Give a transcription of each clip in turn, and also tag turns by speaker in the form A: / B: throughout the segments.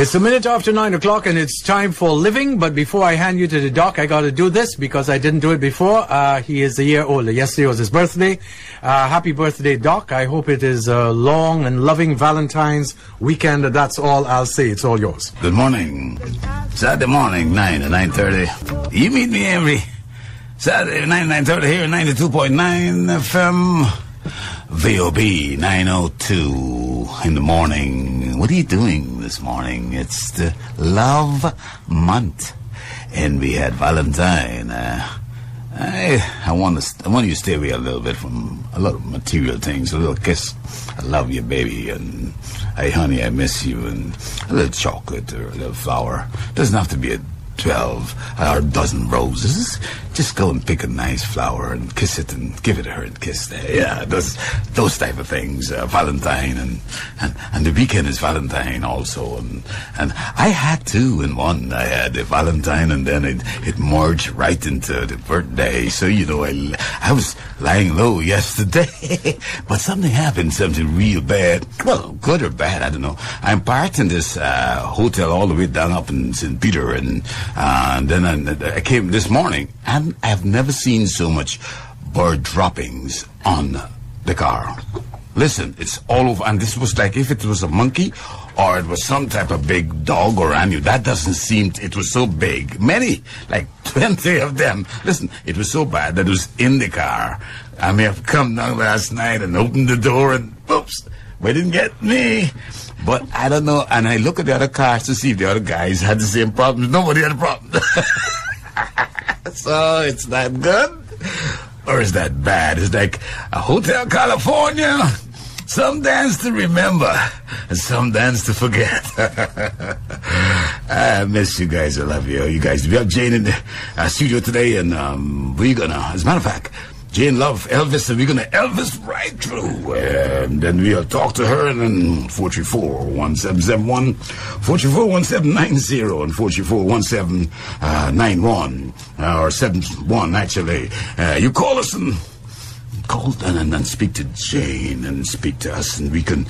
A: It's a minute after 9 o'clock and it's time for living. But before I hand you to the doc, I got to do this because I didn't do it before. He is a year older. Yesterday was his birthday. Happy birthday, Doc. I hope it is a long and loving Valentine's weekend. That's all I'll say. It's all yours.
B: Good morning. Saturday morning, 9 to 9:30. You meet me every Saturday, 9 to 9:30 here, 92.9 FM. VOB 902 in the morning. What are you doing this morning? It's the love month, and we had Valentine. I want you to stay away a little bit from a lot of material things. A little kiss, I love you, baby, and hey, honey, I miss you, and a little chocolate or a little flower. Doesn't have to be a 12 or a dozen roses. Just go and pick a nice flower and kiss it and give it to her and kiss it. Yeah, those type of things. Valentine and the weekend is Valentine also. And I had two in one. I had the Valentine and then it merged right into the birthday. So, you know, I was lying low yesterday, but something happened, something real bad. Well, good or bad, I don't know. I'm parked in this hotel all the way down up in St. Peter, and then I came this morning, and I've never seen so much bird droppings on the car. Listen, it's all over, and this was like if it was a monkey or it was some type of big dog or animal. That doesn't seem, it was so big. Many, like 20 of them. Listen, it was so bad that it was in the car. I may have come down last night and opened the door and, oops, they didn't get me. But I don't know, and I look at the other cars to see if the other guys had the same problems. Nobody had a problem. So it's that good, or is that bad? It's like a Hotel California. Some dance to remember, and some dance to forget. I miss you guys. I love you. You guys, we have Jane in the studio today, and we're gonna, as a matter of fact, Jane loves Elvis, and we're going to Elvis right through. And then we'll talk to her, and then 434-1771, 434-1790, and 434-1791, or 71, actually. You call us and then speak to Jane and speak to us, and we can,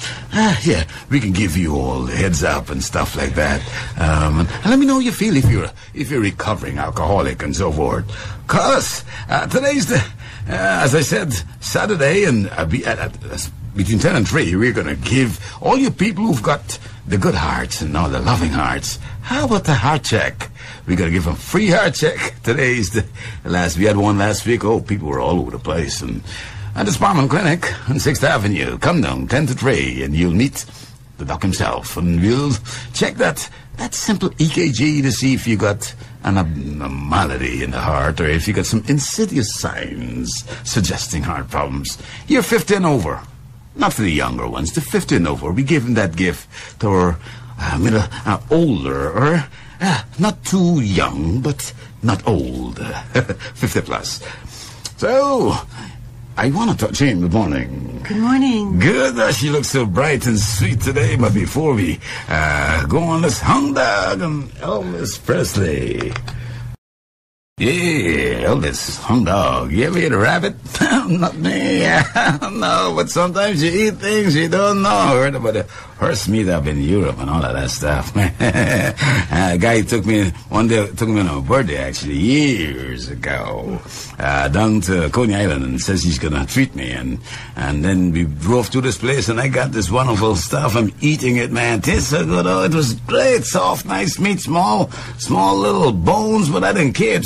B: we can give you all the heads up and stuff like that. And let me know how you feel if you're recovering alcoholic and so forth. Call us. Today's the, as I said, Saturday, and between 10 and 3, we're going to give all you people who've got the good hearts and all the loving hearts, how about the heart check? We're going to give them free heart check. Today's the last. We had one last week. Oh, people were all over the place. And at the Sparman Clinic on 6th Avenue, come down 10 to 3, and you'll meet the doc himself. And we'll check that simple EKG to see if you got an abnormality in the heart, or if you got some insidious signs suggesting heart problems. You're 50 and over. Not for the younger ones, the 50 and over. We give them that gift to our older, or not too young, but not old, 50 plus. So, I want to talk to Jane. Good morning.
C: Good morning.
B: Good. She looks so bright and sweet today. But before we go on, let's hound dog and Elvis Presley. Yeah, Elvis, hound dog. You ever eat a rabbit? Not me. No, but sometimes you eat things you don't know. I heard about the horse meat up in Europe and all of that stuff. A guy took me on a birthday, actually, years ago, down to Coney Island, and says he's going to treat me. And then we drove to this place, and I got this wonderful stuff. I'm eating it, man. Tastes so good. Oh, it was great. Soft, nice meat, small little bones, but I didn't care.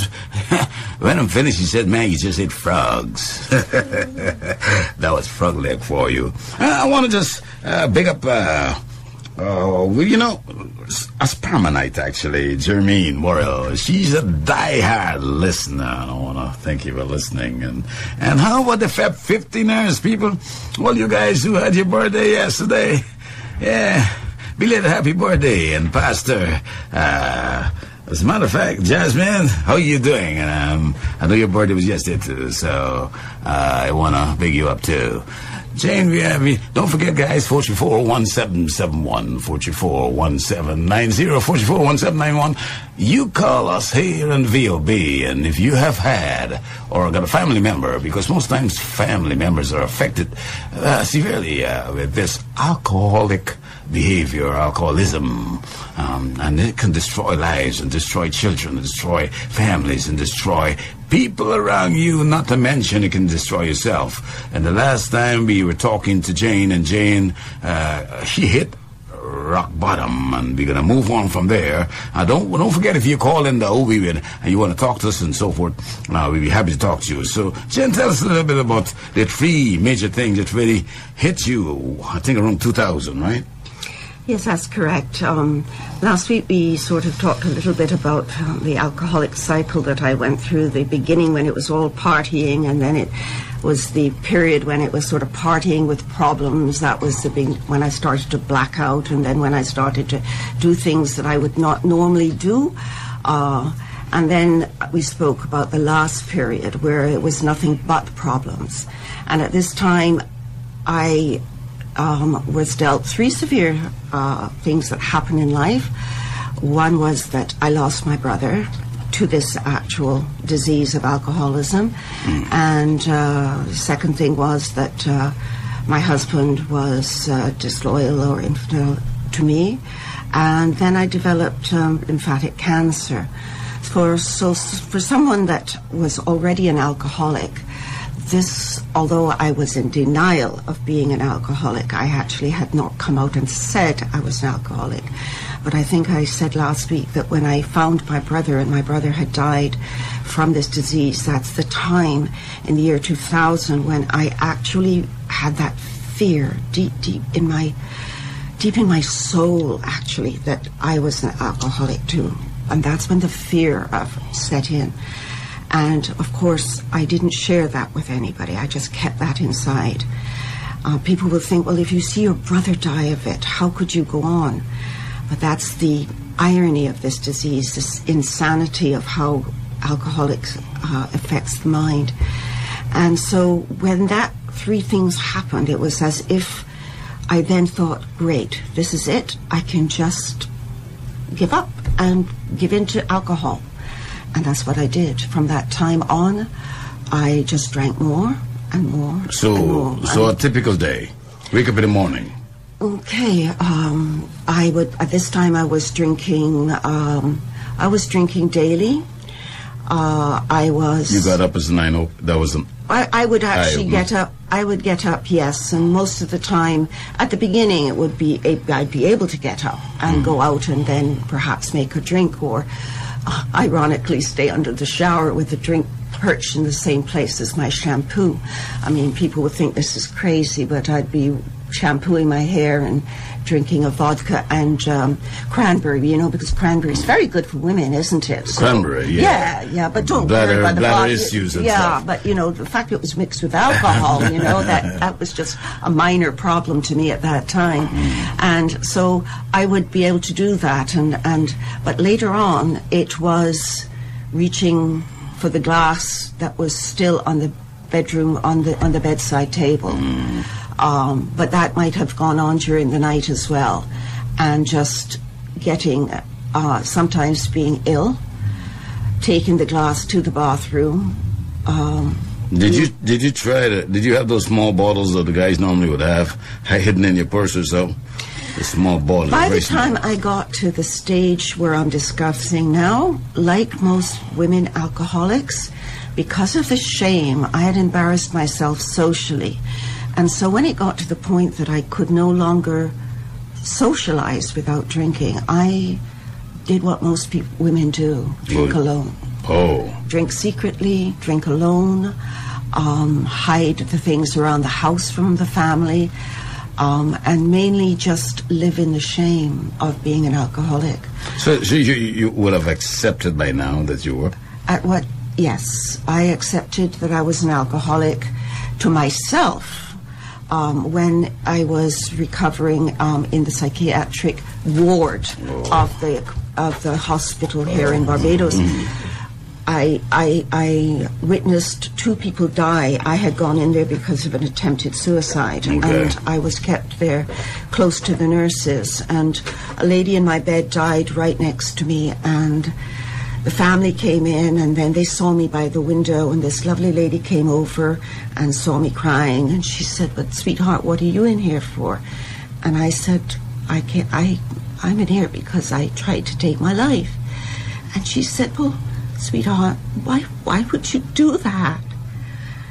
B: When I'm finished, he said, man, you just ate frogs. That was frog leg for you. I want to just big up, a Sparmanite, actually, Jermaine Worrell. She's a diehard listener. I want to thank you for listening. And how about the Feb 15ers, people? Well, you guys who had your birthday yesterday, yeah, belated happy birthday. And Pastor, as a matter of fact, Jasmine, how you doing? And I know your birthday was yesterday too, so I want to big you up too. Jane, don't forget, guys, 434-1771, 434-1790, 434-1791. You call us here in VOB, and if you have had or got a family member, because most times family members are affected severely with this alcoholic behavior, alcoholism, and it can destroy lives and destroy children and destroy families and destroy people around you, not to mention it can destroy yourself. And the last time we were talking to Jane, and Jane, she hit rock bottom, and we're going to move on from there. Don't forget, if you call in the OB and you want to talk to us and so forth, we'll be happy to talk to you. So, Jen, tell us a little bit about the three major things that really hit you, I think around 2000, right?
C: Yes, that's correct. Last week we sort of talked a little bit about the alcoholic cycle that I went through, the beginning when it was all partying, and then it was the period when it was sort of partying with problems. That was when I started to black out, and then when I started to do things that I would not normally do. And then we spoke about the last period where it was nothing but problems. And at this time, I was dealt three severe things that happen in life. One was that I lost my brother to this actual disease of alcoholism. And the second thing was that my husband was disloyal or infidel to me. And then I developed lymphatic cancer. For someone that was already an alcoholic, although I was in denial of being an alcoholic, I actually had not come out and said I was an alcoholic. But I think I said last week that when I found my brother, and my brother had died from this disease, that's the time in the year 2000 when I actually had that fear deep in my soul, actually, that I was an alcoholic too. And that's when the fear set in. And of course, I didn't share that with anybody. I just kept that inside. People will think, well, if you see your brother die of it, how could you go on? But that's the irony of this disease, this insanity of how alcoholics affects the mind. And so when that three things happened, it was as if I then thought, great, this is it. I can just give up and give in to alcohol. And that's what I did. From that time on, I just drank more and more.
B: So a typical day. Wake up in the morning.
C: Okay. At this time I was drinking daily.
B: You got up as 9 that was
C: I would actually get up. I would get up, yes, and most of the time, at the beginning, I'd be able to get up and go out and then perhaps make a drink, or ironically stay under the shower with a drink perched in the same place as my shampoo. I mean, people would think this is crazy, but I'd be shampooing my hair and drinking a vodka and cranberry, because cranberry is very good for women, isn't it? So,
B: cranberry, yeah.
C: Yeah, but don't worry about the
B: bladder issues and stuff.
C: But, the fact it was mixed with alcohol, that was just a minor problem to me at that time. And so I would be able to do that. But later on, it was reaching for the glass that was still on the bedroom, on the bedside table. But that might have gone on during the night as well, and just getting, sometimes being ill, taking the glass to the bathroom.
B: Did you have those small bottles that the guys normally would have hidden in your purse or so? The small bottle.
C: By the time I got to the stage where I'm discussing now, like most women alcoholics, because of the shame, I had embarrassed myself socially. And so when it got to the point that I could no longer socialize without drinking, I did what most women do, drink alone. Drink secretly, drink alone, hide the things around the house from the family, and mainly just live in the shame of being an alcoholic.
B: So you would have accepted by now that you were?
C: Yes, I accepted that I was an alcoholic to myself. When I was recovering in the psychiatric ward of the hospital here in Barbados, I witnessed two people die. I had gone in there because of an attempted suicide, and I was kept there close to the nurses. And a lady in my bed died right next to me, and the family came in, and then they saw me by the window, and this lovely lady came over and saw me crying, and she said, "But sweetheart, what are you in here for?" And I said, I'm in here because I tried to take my life. And she said, well, sweetheart, why would you do that?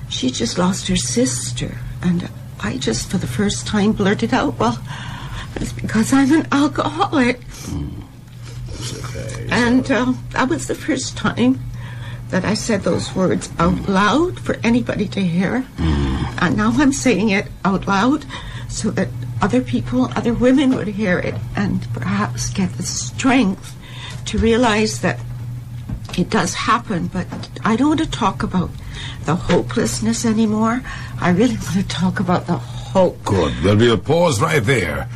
C: She just lost her sister. And I just, for the first time, blurted out, well, it's because I'm an alcoholic.
B: Okay,
C: and that was the first time that I said those words out loud for anybody to hear. And now I'm saying it out loud so that other people, other women would hear it and perhaps get the strength to realize that it does happen. But I don't want to talk about the hopelessness anymore. I really want to talk about the hope.
B: Good. Well, we'll pause right there.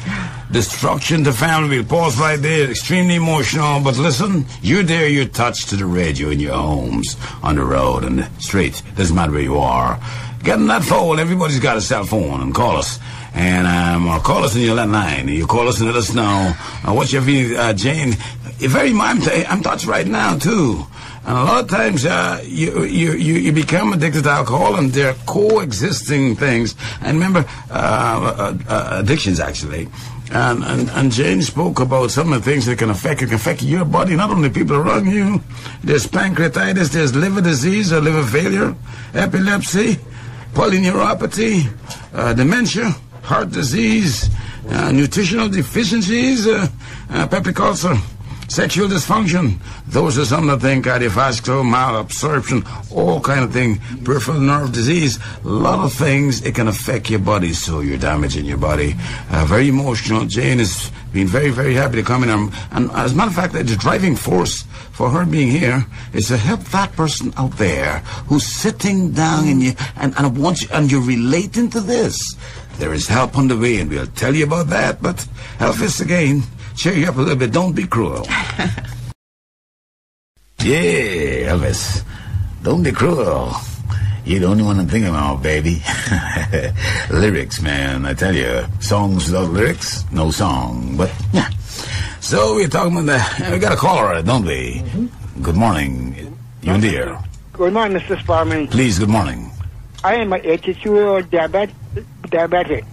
B: Destruction to family, we'll pause right there. Extremely emotional, but listen, you're there, you're touched to the radio in your homes, on the road, and the street. Doesn't matter where you are. Get on that phone. Everybody's got a cell phone, and call us. And call us in your line. You call us and let us know what you're feeling. Jane, I'm touched right now, too. And a lot of times you become addicted to alcohol, and they're coexisting things. And remember, addictions, actually. And Jane spoke about some of the things that can affect your body, not only people around you. There's pancreatitis, there's liver disease or liver failure, epilepsy, polyneuropathy, dementia, heart disease, nutritional deficiencies, peptic ulcer, sexual dysfunction. Those are some of the things, cardiovascular, malabsorption, all kind of things, peripheral nerve disease, a lot of things. It can affect your body, so you're damaging your body. Very emotional. Jane has been very, very happy to come in. And as a matter of fact, the driving force for her being here is to help that person out there who's sitting down and you're relating to this. There is help on the way, and we'll tell you about that. But Elvis, again, cheer you up a little bit. Don't be cruel. Yeah, Elvis. Don't be cruel. You're the only one I'm thinking about, baby. Lyrics, man. I tell you, songs without lyrics, no song. But, yeah. So we're talking about we got a caller, don't we? Mm-hmm. Good morning. You and dear.
D: Good morning, Mr. Sparman.
B: Please, good morning.
D: I am an 82-year-old diabetic.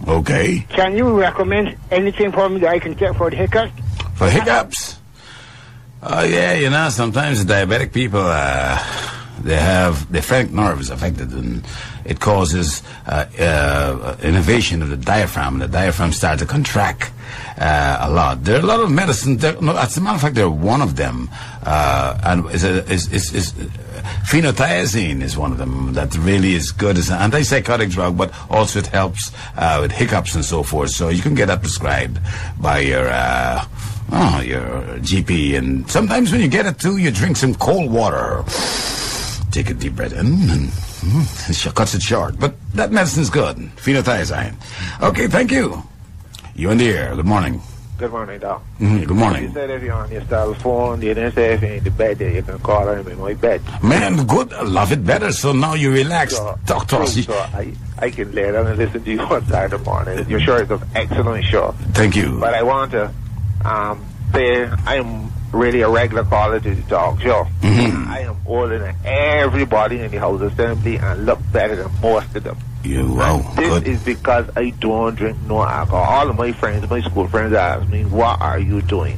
B: Okay.
D: Can you recommend anything for me that I can get for the hiccups?
B: For hiccups? Oh, yeah, sometimes the diabetic people, they have their phrenic nerves affected, and it causes innervation of the diaphragm. The diaphragm starts to contract a lot. There are a lot of medicines. As a matter of fact, they're one of them, and phenothiazine is one of them that really is good as an antipsychotic drug, but also it helps with hiccups and so forth. So you can get that prescribed by your GP. And sometimes when you get it too, you drink some cold water. Take a deep breath in, and it cuts it short. But that medicine's good. Phenothiazine. Okay, thank you. You in the air. Good morning.
E: Good morning, Doc.
B: Good morning.
E: You said if you're on your cell phone, you didn't say if you're in the bed that you can call him in my bed.
B: Man, good. I love it better. So now you relax. Talk to us.
E: So I can lay down and listen to you on Saturday morning. Your show is an excellent show.
B: Thank you.
E: But I want to say I am really a regular caller to the talk show.
B: Mm-hmm.
E: I am older than everybody in the House Assembly and look better than most of them. This is because I don't drink no alcohol. All of my friends, my school friends, ask me, "What are you doing?"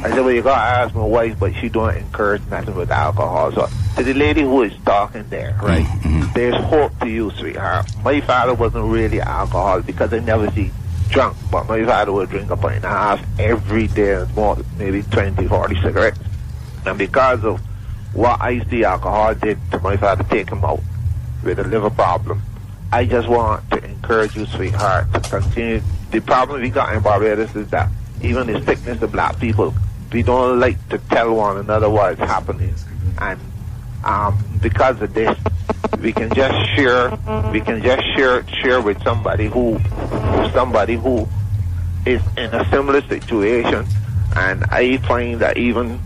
E: I said, "Well, you gotta ask my wife, but she don't encourage nothing with alcohol." So, to the lady who is talking there, right? There's hope to you, sweetheart. My father wasn't really alcoholic because I never see drunk, but my father would drink a pint and a half every day and smoke maybe 20, 40 cigarettes. And because of what I see alcohol did to my father, take him out with a liver problem, I just want to encourage you, sweetheart, to continue. The problem we got in Barbados is that even the sickness of black people, we don't like to tell one another what is happening. And because of this, we can just share with somebody who is in a similar situation. And I find that even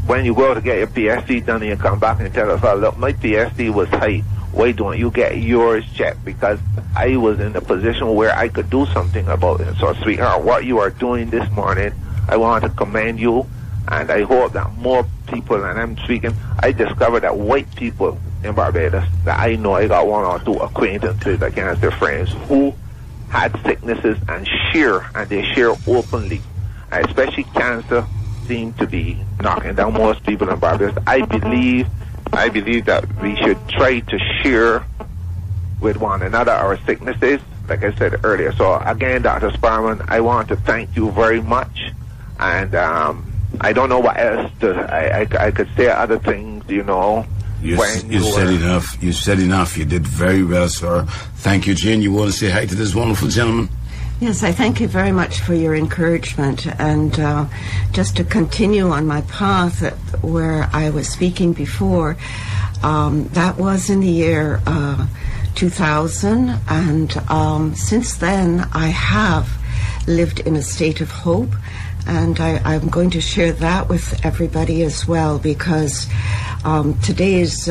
E: when you go to get your PSD done and you come back and tell us, "Oh, look, my PSD was high. Why don't you get yours checked?" Because I was in a position where I could do something about it. So, sweetheart, what you are doing this morning, I want to commend you, and I hope that more people, and I'm speaking, I discovered that white people in Barbados, that I know, I got one or two acquaintances, I can't say friends, who had sicknesses and they share openly. Especially cancer seems to be knocking down most people in Barbados. I believe that we should try to share with one another our sicknesses, like I said earlier. So again, Dr. Sparman, I want to thank you very much. And I don't know what else I could say other things, you know.
B: You said enough. You said enough. You did very well, sir. Thank you, Jane. You want to say hi to this wonderful gentleman?
C: Yes, I thank you very much for your encouragement. And just to continue on my path where I was speaking before, that was in the year 2000. And since then, I have lived in a state of hope. And I'm going to share that with everybody as well, because today is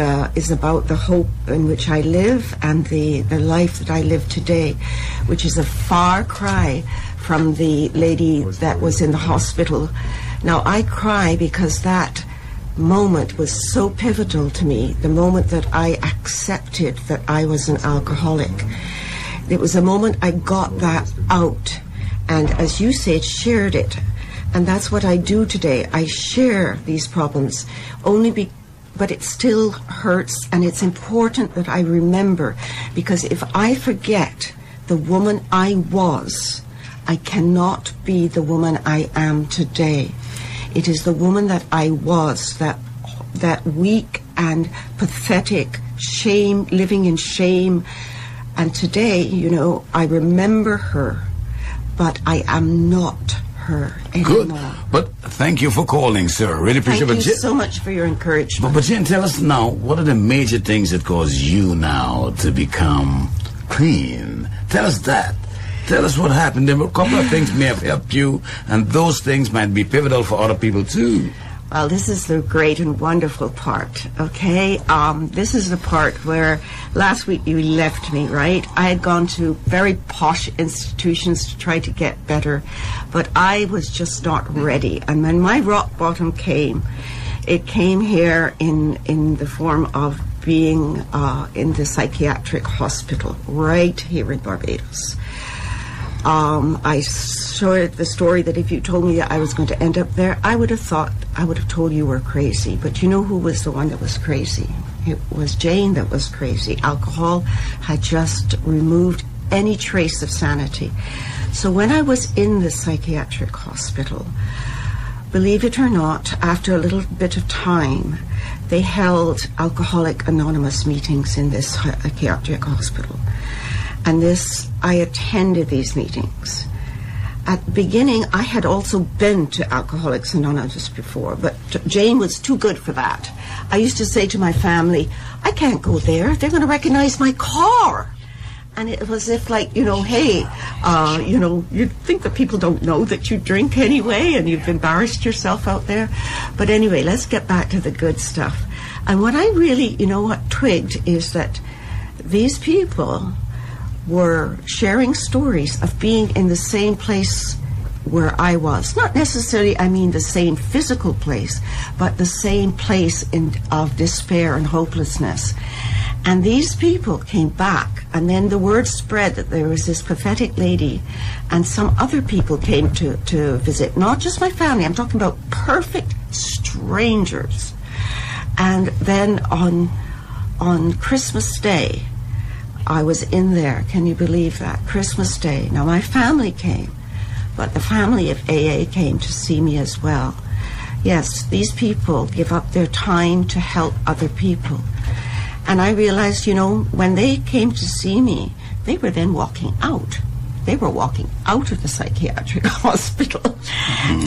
C: about the hope in which I live and the life that I live today, which is a far cry from the lady that was in the hospital. Now, I cry because that moment was so pivotal to me, the moment that I accepted that I was an alcoholic. It was a moment I got that out, and as you said, shared it. And that's what I do today. I share these problems but it still hurts, and it's important that I remember, because if I forget the woman I was, I cannot be the woman I am today. It is the woman that I was, that weak and pathetic, living in shame. And today, you know, I remember her, but I am not her anymore.
B: Good. But thank you for calling, sir. Really appreciate it.
C: Thank you so much for your encouragement.
B: But Jane, tell us now, what are the major things that cause you now to become clean? Tell us that. Tell us what happened. There were a couple of things may have helped you, and those things might be pivotal for other people too.
C: Well, this is the great and wonderful part, okay? This is the part where last week you left me, right? I had gone to very posh institutions to try to get better, but I was just not ready. And when my rock bottom came, it came here in the form of being in the psychiatric hospital right here in Barbados. I showed the story that if you told me that I was going to end up there, I would have told you were crazy. But you know who was the one that was crazy? It was Jane that was crazy. Alcohol had just removed any trace of sanity. So when I was in the psychiatric hospital, believe it or not, after a little bit of time, they held Alcoholic Anonymous meetings in this psychiatric hospital. And I attended these meetings. At the beginning, I had also been to Alcoholics Anonymous before, but Jane was too good for that. I used to say to my family, I can't go there. They're going to recognize my car. And it was if like, you know, hey, you know, you'd think that people don't know that you drink anyway, and you've embarrassed yourself out there. But anyway, let's get back to the good stuff. And what I really, you know, what twigged is that these people were sharing stories of being in the same place where I was. Not necessarily, I mean, the same physical place, but the same place of despair and hopelessness. And these people came back, and then the word spread that there was this pathetic lady, and some other people came to visit, not just my family, I'm talking about perfect strangers. And then on Christmas Day, I was in there. Can you believe that? Christmas Day. Now, my family came, but the family of AA came to see me as well. Yes, these people give up their time to help other people. And I realized, you know, when they came to see me, they were then walking out. They were walking out of the psychiatric hospital.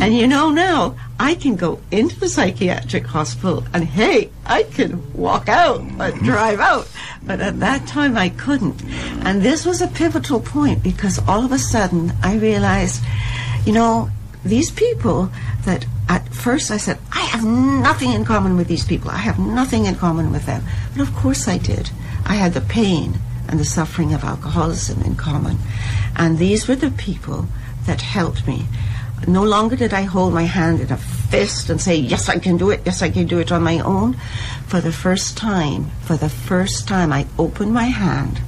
C: And you know, now I can go into the psychiatric hospital and, hey, I can walk out and drive out. But at that time I couldn't. And this was a pivotal point, because all of a sudden I realized, you know, these people that at first I said, I have nothing in common with these people. I have nothing in common with them. But of course I did. I had the pain and the suffering of alcoholism in common. And these were the people that helped me. No longer did I hold my hand in a fist and say, yes, I can do it. Yes, I can do it on my own. For the first time, I opened my hand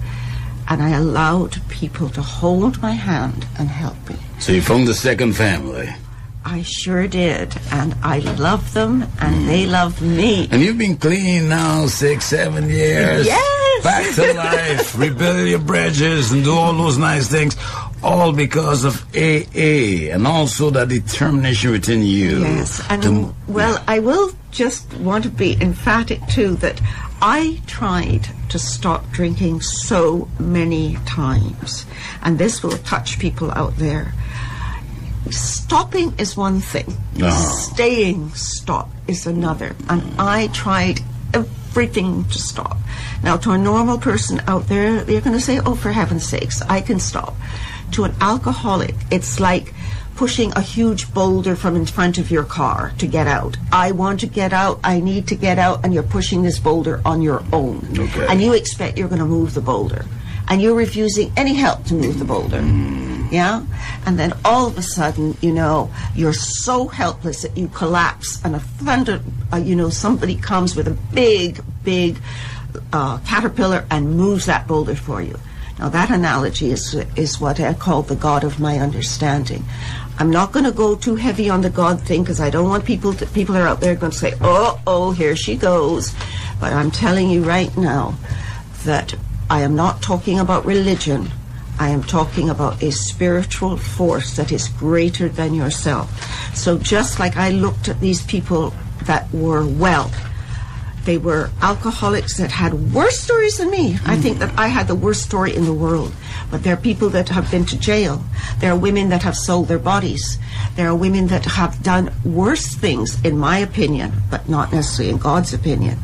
C: and I allowed people to hold my hand and help me.
B: So you found the second family.
C: I sure did, and I love them, and they love me.
B: And you've been clean now 6-7 years.
C: Yes!
B: Back to life, rebuild your bridges, and do all those nice things, all because of AA, and also that determination within you.
C: Yes, and I will just want to be emphatic too that I tried to stop drinking so many times, and this will touch people out there. Stopping is one thing. Staying stopped is another. And I tried everything to stop. Now, to a normal person out there, they're going to say, oh, for heaven's sakes, I can stop. To an alcoholic, it's like pushing a huge boulder from in front of your car to get out. I want to get out, I need to get out, and you're pushing this boulder on your own.
B: Okay.
C: And you expect you're going to move the boulder. And you're refusing any help to move the boulder. Yeah? And then all of a sudden, you know, you're so helpless that you collapse, and a thunder, somebody comes with a big caterpillar and moves that boulder for you. Now that analogy is what I call the God of my understanding. I'm not going to go too heavy on the God thing, because I don't want people are out there going to say, oh, here she goes. But I'm telling you right now that I am not talking about religion. I am talking about a spiritual force that is greater than yourself. So just like I looked at these people that were well, they were alcoholics that had worse stories than me. I think that I had the worst story in the world. But there are people that have been to jail. There are women that have sold their bodies. There are women that have done worse things, in my opinion, but not necessarily in God's opinion.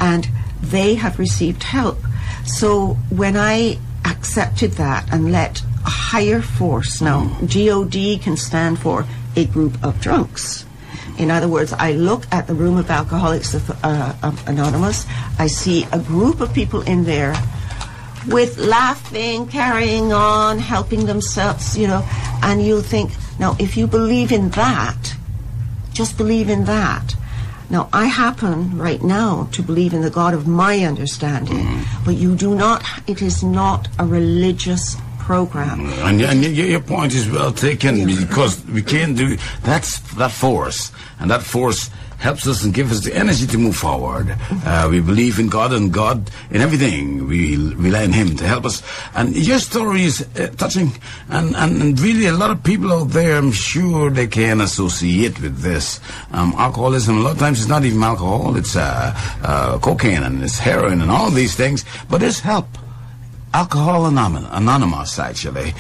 C: And they have received help. So when I accepted that and let a higher force, now GOD can stand for a group of drunks. In other words, I look at the room of Alcoholics Anonymous, I see a group of people in there with laughing, carrying on, helping themselves, and you'll think, now if you believe in that, just believe in that. Now, I happen right now to believe in the God of my understanding, but you do not, it is not a religious program.
B: And your point is well taken, because we can't do, that's that force, and that force helps us and gives us the energy to move forward. We believe in God, and God in everything. We rely on Him to help us. And your story is touching, and really a lot of people out there, I'm sure they can associate with this. Alcoholism, a lot of times it's not even alcohol, it's cocaine and it's heroin and all these things, but there's help. Alcohol Anonymous, actually.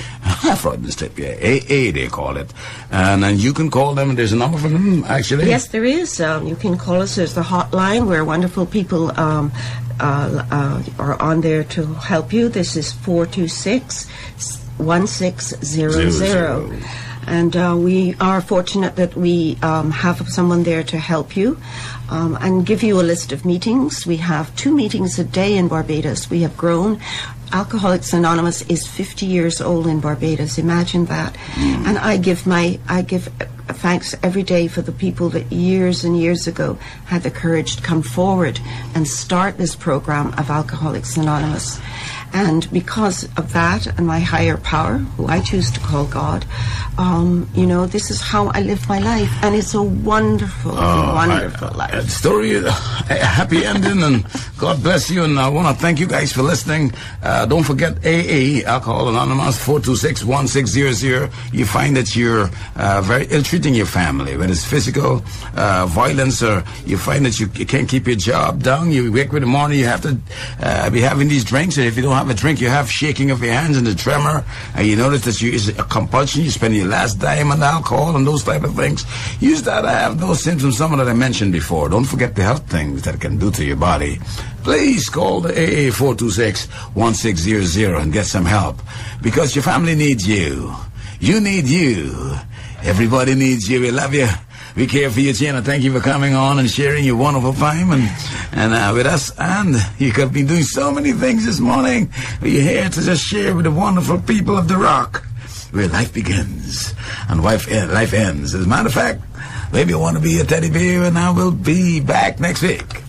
B: Freud mistake, AA they call it. And you can call them, there's a number for them, actually.
C: Yes, there is. You can call us. There's the hotline where wonderful people are on there to help you. This is 426-1600. And we are fortunate that we have someone there to help you and give you a list of meetings. We have 2 meetings a day in Barbados. We have grown. Alcoholics Anonymous is 50 years old in Barbados. Imagine that. And I give thanks every day for the people that years and years ago had the courage to come forward and start this program of Alcoholics Anonymous. And because of that and my higher power, who I choose to call God, this is how I live my life. And it's a wonderful, wonderful life.
B: Story, a happy ending, and God bless you. And I want to thank you guys for listening. Don't forget AA, Alcohol Anonymous, 426-1600. You find that you're very ill-treating your family, whether it's physical violence, or you find that you can't keep your job down. You wake up in the morning, you have to be having these drinks, and if you don't have a drink, you have shaking of your hands and the tremor, and you notice that it's a compulsion. You spend your last dime on alcohol and those type of things. You start to have those symptoms, some that I mentioned before. Don't forget the health things that it can do to your body. Please call the AA 426-1600 and get some help, because your family needs you. You need you. Everybody needs you. We love you. We care for you, Tina. Thank you for coming on and sharing your wonderful time and with us. And you could be doing so many things this morning. You're here to just share with the wonderful people of the Rock, where life begins and life ends. As a matter of fact, maybe you want to be a teddy bear, and I will be back next week.